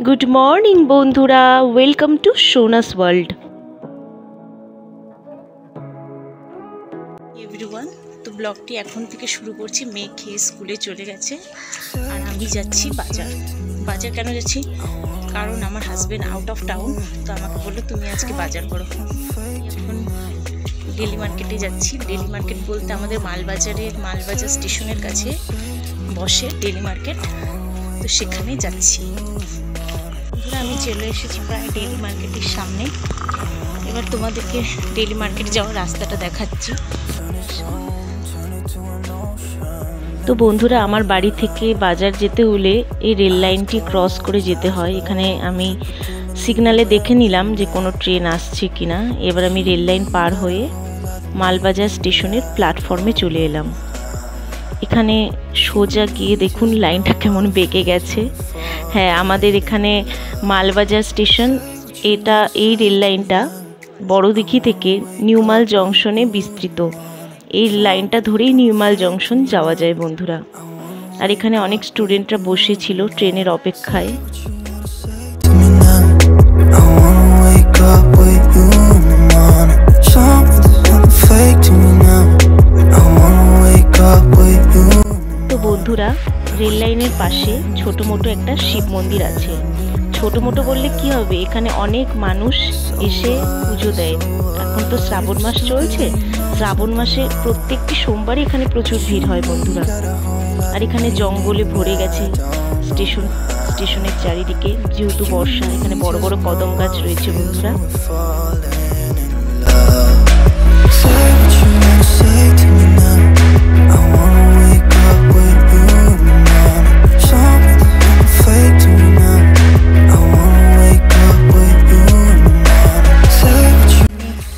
Good morning বন্ধুরা, welcome to সোনাস world. Everyone, তো ব্লগটি এখন থেকে শুরু করছি। মেয়ে খেয়ে স্কুলে চলে গেছে আর আমি যাচ্ছি বাজার। বাজার কেন যাচ্ছি? কারণ আমার হাজব্যান্ড আউট অফ টাউন, তো আমাকে বললো তুমি আজকে বাজার করো। এখন ডেলি মার্কেটে যাচ্ছি। ডেলি মার্কেট বলতে আমাদের মালবাজার স্টেশনের কাছে বসে ডেলি মার্কেট, তো সেখানে যাচ্ছি। আমি চলে এসেছি প্রায় ডেলি মার্কেটের সামনে। এবার তোমাদেরকে ডেলি মার্কেটে যাওয়ার রাস্তাটা দেখাচ্ছি। তো বন্ধুরা, আমার বাড়ি থেকে বাজার যেতে হলে এই রেল লাইনটি ক্রস করে যেতে হয়। এখানে আমি সিগনালে দেখে নিলাম যে কোনো ট্রেন আসছে কিনা। এবার আমি রেল লাইন পার হয়ে মালবাজার স্টেশনের প্ল্যাটফর্মে চলে এলাম। এখানে সোজা গিয়ে দেখুন লাইনটা কেমন বেঁকে গেছে। হ্যাঁ, আমাদের এখানে মালবাজার স্টেশন, এই রেল লাইনটা বড়দিঘি থেকে নিউমাল জংশনে বিস্তৃত। এই লাইনটা ধরেই নিউমাল জংশন যাওয়া যায় বন্ধুরা। আর এখানে অনেক স্টুডেন্টরা বসেছিল ট্রেনের অপেক্ষায়। তো বন্ধুরা, রেল লাইনের পাশে ছোট মোটো একটা শিব মন্দির আছে। ছোট মোটো বললে কি হবে, এখানে অনেক মানুষ এসে পুজো দেয়। এখন তো শ্রাবণ মাস চলছে, শ্রাবণ মাসে প্রত্যেকটি সোমবারই এখানে প্রচুর ভিড় হয় বন্ধুরা। আর এখানে জঙ্গলে ভরে গেছে স্টেশনের চারিদিকে। যেহেতু বর্ষা, এখানে বড় বড় কদম গাছ রয়েছে বন্ধুরা।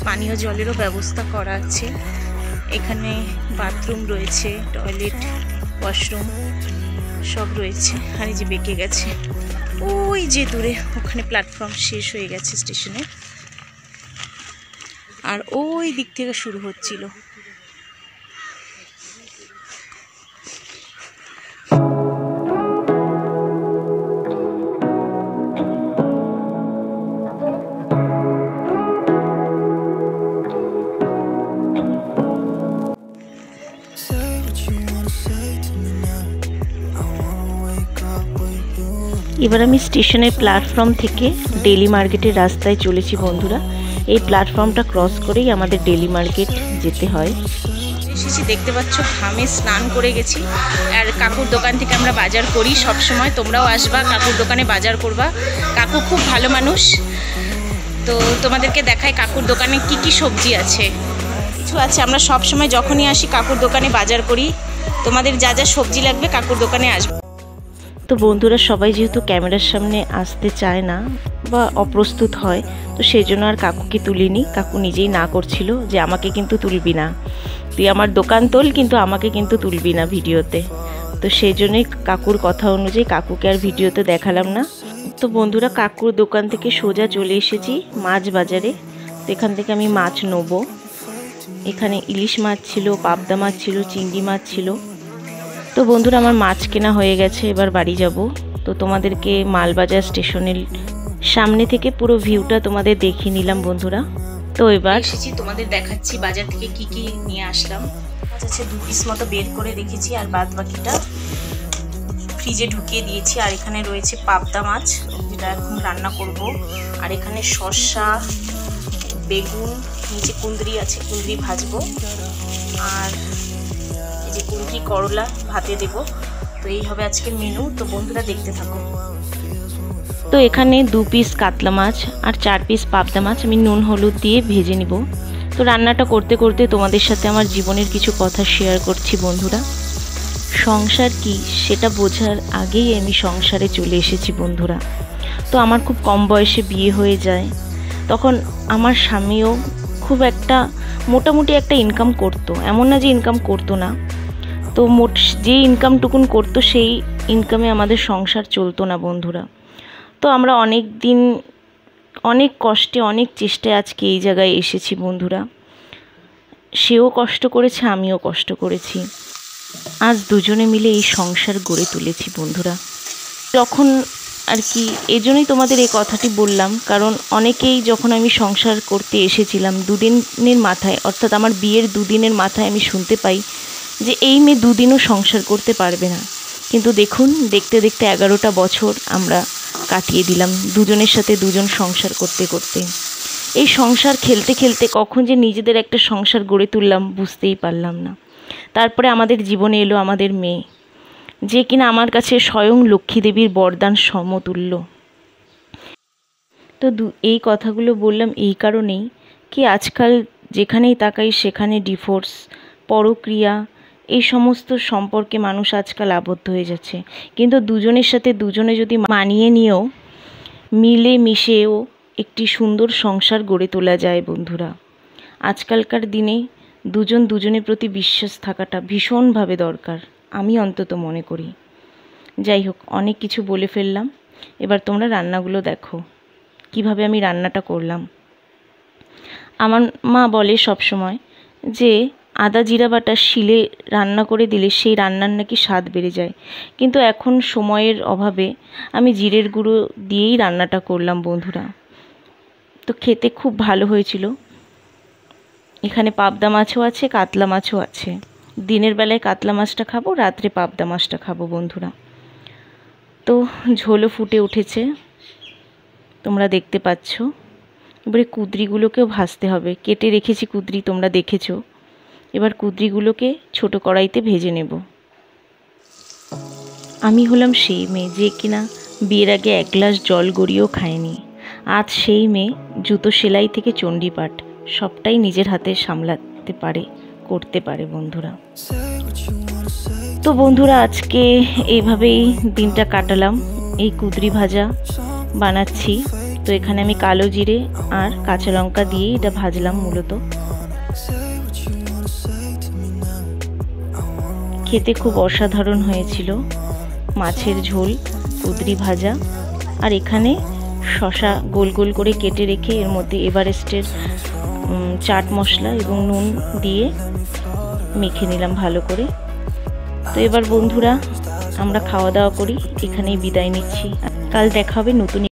পানীয় জলেরও ব্যবস্থা করা আছে। এখানে বাথরুম রয়েছে, টয়লেট, ওয়াশরুম সব রয়েছে। আর এই যে বেঁকে গেছে, ওই যে দূরে ওখানে প্ল্যাটফর্ম শেষ হয়ে গেছে স্টেশনে, আর ওই দিক থেকে শুরু হচ্ছিল। এবার আমি স্টেশনের প্ল্যাটফর্ম থেকে ডেলি মার্কেটের রাস্তায় চলেছি বন্ধুরা। এই প্ল্যাটফর্মটা ক্রস করেই আমাদের ডেলি মার্কেট যেতে হয়। এসেছি, দেখতে পাচ্ছ ঘামে স্নান করে গেছি। আর কাকুর দোকান থেকে আমরা বাজার করি সব সময়। তোমরাও আসবা, কাকুর দোকানে বাজার করবা। কাকু খুব ভালো মানুষ। তো তোমাদেরকে দেখায় কাকুর দোকানে কি কি সবজি আছে। কিছু আছে, আমরা সব সময় যখনই আসি কাকুর দোকানে বাজার করি। তোমাদের যা যা সবজি লাগবে কাকুর দোকানে আসবে। তো বন্ধুরা, সবাই যেহেতু ক্যামেরার সামনে আসতে চায় না বা অপ্রস্তুত হয়, তো সেই জন্য আর কাকুকে তুলিনি। কাকু নিজেই না করছিল যে আমাকে কিন্তু তুলবি না, তুই আমার দোকান তোল, কিন্তু আমাকে কিন্তু তুলবি না ভিডিওতে। তো সেই জন্যই কাকুর কথা অনুযায়ী কাকুকে আর ভিডিওতে দেখালাম না। তো বন্ধুরা, কাকুর দোকান থেকে সোজা চলে এসেছি মাছ বাজারে। তো এখান থেকে আমি মাছ নেব। এখানে ইলিশ মাছ ছিল, পাবদা মাছ ছিল, চিংড়ি মাছ ছিল। তো বন্ধুরা, আমার মাছ কেনা হয়ে গেছে, এবার বাড়ি যাব। তো তোমাদেরকে মালবাজার স্টেশনের সামনে থেকে পুরো ভিউটা তোমাদের দেখিয়ে নিলাম বন্ধুরা। তো এবার এসেছি, তোমাদের দেখাচ্ছি বাজার থেকে কি কি নিয়ে আসলাম। আচ্ছা, 2 পিস মতো বের করে রেখেছি, আর বাদ বাকিটা ফ্রিজে ঢুকিয়ে দিয়েছি। আর এখানে রয়েছে পাবদা মাছ, যেটা এখন রান্না করব। আর এখানে শসা, বেগুন, নিচে কুঁদরি আছে, কুঁদরি ভাজবো। আর যে কুঁদরি করলা ভাতে দেব। তো এই হবে আজকের মেনু। তো বন্ধুরা দেখতে থাকো। তো এখানে 2 পিস কাতলা মাছ আর 4 পিস পাবদা মাছ আমি নুন হলুদ দিয়ে ভেজে নিব। তো রান্নাটা করতে করতে তোমাদের সাথে আমার জীবনের কিছু কথা শেয়ার করছি বন্ধুরা। সংসার কি সেটা বোঝার আগেই আমি সংসারে চলে এসেছি বন্ধুরা। তো আমার খুব কম বয়সে বিয়ে হয়ে যায়। তখন আমার স্বামীও খুব একটা মোটামুটি একটা ইনকাম করতো, এমন না যে ইনকাম করতো না। তো যে ইনকামটুকুন করতো সেই ইনকামে আমাদের সংসার চলতো না বন্ধুরা। তো আমরা অনেক দিন অনেক কষ্টে অনেক চেষ্টায় আজকে এই জায়গায় এসেছি বন্ধুরা। সেও কষ্ট করেছে, আমিও কষ্ট করেছি। আজ দুজনে মিলে এই সংসার গড়ে তুলেছি বন্ধুরা। যখন আর কি এজন্যই তোমাদের এই কথাটি বললাম, কারণ অনেকেই যখন আমি সংসার করতে এসেছিলাম দুদিনের মাথায়, অর্থাৎ আমার বিয়ের দুদিনের মাথায় আমি শুনতে পাই যে এই মেয়ে দুদিনও সংসার করতে পারবে না। কিন্তু দেখুন, দেখতে দেখতে 11টা বছর আমরা কাটিয়ে দিলাম দুজনের সাথে দুজন সংসার করতে করতে। এই সংসার খেলতে খেলতে কখন যে নিজেদের একটা সংসার গড়ে তুললাম বুঝতেই পারলাম না। তারপরে আমাদের জীবনে এলো আমাদের মেয়ে, যে কিনা আমার কাছে স্বয়ং লক্ষ্মী দেবীর বরদান সমতুল্য। তো এই কথাগুলো বললাম এই কারণেই কি আজকাল যেখানেই তাকাই সেখানে ডিভোর্স, পরক্রিয়া, এই সমস্ত সম্পর্কে মানুষ আজকাল আবদ্ধ হয়ে যাচ্ছে। কিন্তু দুজনের সাথে দুজনে যদি মানিয়ে নিয়েও মিলে মিশেও একটি সুন্দর সংসার গড়ে তোলা যায় বন্ধুরা। আজকালকার দিনে দুজন দুজনের প্রতি বিশ্বাস থাকাটা ভীষণভাবে দরকার, আমি অন্তত মনে করি। যাই হোক, অনেক কিছু বলে ফেললাম। এবার তোমরা রান্নাগুলো দেখো কিভাবে আমি রান্নাটা করলাম। আমার মা বলে সব সময় যে আদা জিরা বাটা শিলে রান্না করে দিলে সেই রান্নার নাকি স্বাদ বেড়ে যায়, কিন্তু এখন সময়ের অভাবে আমি জিরের গুঁড়ো দিয়েই রান্নাটা করলাম বন্ধুরা। তো খেতে খুব ভালো হয়েছিল। এখানে পাবদা মাছও আছে, কাতলা মাছও আছে। দিনের বেলায় কাতলা মাছটা খাবো, রাত্রে পাবদা মাছটা খাবো বন্ধুরা। তো ঝোলও ফুটে উঠেছে, তোমরা দেখতে পাচ্ছ। এবারে কুঁদরিগুলোকেও ভাজতে হবে, কেটে রেখেছি কুঁদরি, তোমরা দেখেছো। এবার কুঁদরিগুলোকে ছোট কড়াইতে ভেজে নেব। আমি হলাম সেই মেয়ে যে কিনা বিয়ের আগে 1 গ্লাস জল গড়িয়েও খায়নি। আজ সেই মেয়ে জুতো সেলাই থেকে চণ্ডীপাঠ সবটাই নিজের হাতে সামলাতে পারে, করতে পারে বন্ধুরা। তো বন্ধুরা, আজকে এইভাবেই দিনটা কাটালাম। এই কুঁদরি ভাজা বানাচ্ছি। তো এখানে আমি কালো জিরে আর কাঁচা লঙ্কা দিয়ে এটা ভাজলাম মূলত। খেতে খুব অসাধারণ হয়েছিল। মাছের ঝোল, কুঁদরি ভাজা, আর এখানে শসা গোল গোল করে কেটে রেখে এর মধ্যে এভারেস্টের চাট মশলা এবং নুন দিয়ে মেখে নিলাম ভালো করে। তো এবার বন্ধুরা আমরা খাওয়া দাওয়া করি, এখানেই বিদায় নিচ্ছি। কাল দেখা হবে নতুন